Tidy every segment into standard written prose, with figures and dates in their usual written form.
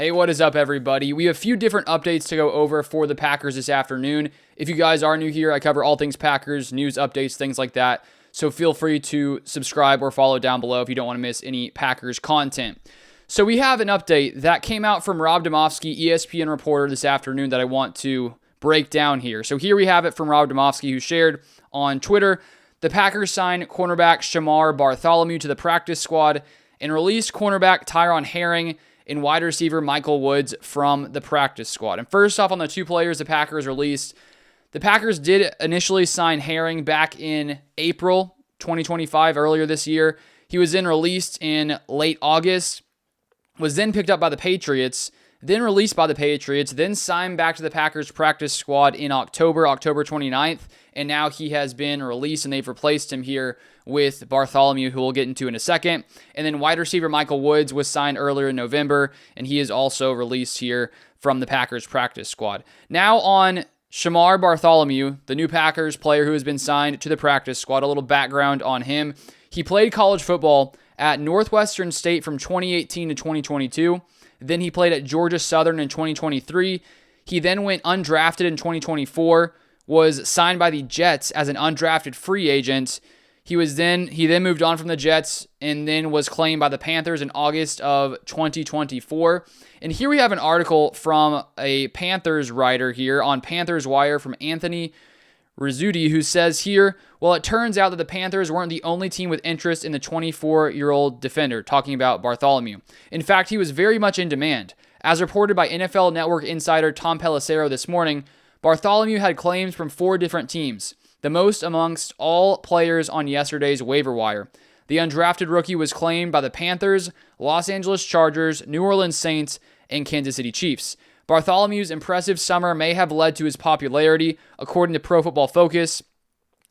Hey, what is up, everybody? We have a few different updates to go over for the Packers this afternoon. If you guys are new here, I cover all things Packers, news, updates, things like that. So feel free to subscribe or follow down below if you don't want to miss any Packers content. So we have an update that came out from Rob Demovsky, ESPN reporter, this afternoon that I want to break down here. So here we have it from Rob Demovsky, who shared on Twitter: the Packers signed cornerback Shamar Bartholomew to the practice squad and released cornerback Tyron Herring and wide receiver Michael Woods from the practice squad. And first off, on the two players the Packers released, the Packers did initially sign Herring back in April 2025, earlier this year. He was then released in late August, was then picked up by the Patriots, then released by the Patriots, then signed back to the Packers practice squad in October 29th, and now he has been released and they've replaced him here with Bartholomew, who we'll get into in a second. And then wide receiver Michael Woods was signed earlier in November, and he is also released here from the Packers practice squad. Now on Shamar Bartholomew, the new Packers player who has been signed to the practice squad, a little background on him. He played college football at Northwestern State from 2018 to 2022. Then he played at Georgia Southern in 2023. He then went undrafted in 2024, was signed by the Jets as an undrafted free agent. He then moved on from the Jets and then was claimed by the Panthers in August of 2024. And here we have an article from a Panthers writer here on Panthers Wire from Anthony Rizzuti, who says here, well, it turns out that the Panthers weren't the only team with interest in the 24-year-old defender, talking about Bartholomew. In fact, he was very much in demand. As reported by NFL Network insider Tom Pelissero this morning, Bartholomew had claims from 4 different teams, the most amongst all players on yesterday's waiver wire. The undrafted rookie was claimed by the Panthers, Los Angeles Chargers, New Orleans Saints, and Kansas City Chiefs. Bartholomew's impressive summer may have led to his popularity. According to Pro Football Focus,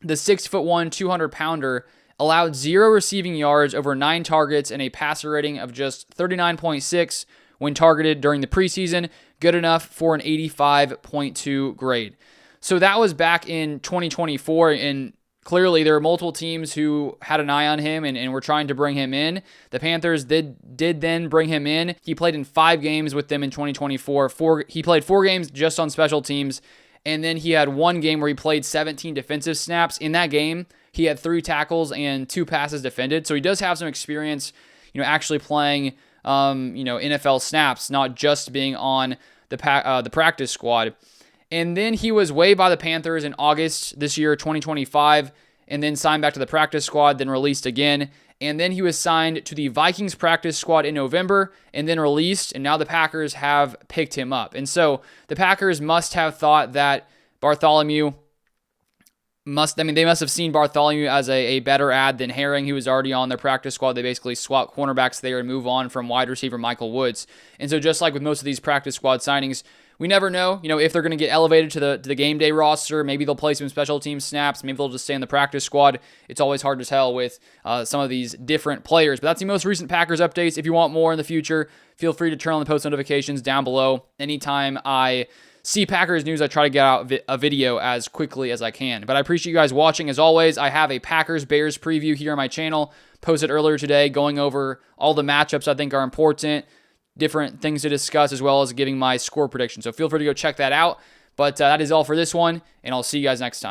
the 6'1", 200-pounder allowed 0 receiving yards over 9 targets and a passer rating of just 39.6 when targeted during the preseason, good enough for an 85.2 grade. So that was back in 2024, and clearly there were multiple teams who had an eye on him and were trying to bring him in. The Panthers did then bring him in. He played in 5 games with them in 2024. He played 4 games just on special teams, and then he had 1 game where he played 17 defensive snaps. In that game, he had 3 tackles and 2 passes defended. So he does have some experience, actually playing, NFL snaps, not just being on the practice squad. And then he was waived by the Panthers in August this year, 2025, and then signed back to the practice squad, then released again. And then he was signed to the Vikings practice squad in November and then released, and now the Packers have picked him up. And so the Packers must have thought that Bartholomew they must have seen Bartholomew as a better ad than Herring, who was already on their practice squad. They basically swap cornerbacks there and move on from wide receiver Michael Woods. And so just like with most of these practice squad signings, we never know, if they're going to get elevated to the game day roster. Maybe they'll play some special team snaps. Maybe they'll just stay in the practice squad. It's always hard to tell with some of these different players. But that's the most recent Packers updates. If you want more in the future, feel free to turn on the post notifications down below. Anytime I see Packers news, I try to get out a video as quickly as I can. But I appreciate you guys watching. As always, I have a Packers-Bears preview here on my channel, posted earlier today, going over all the matchups I think are important, different things to discuss, as well as giving my score prediction. So feel free to go check that out. But that is all for this one, and I'll see you guys next time.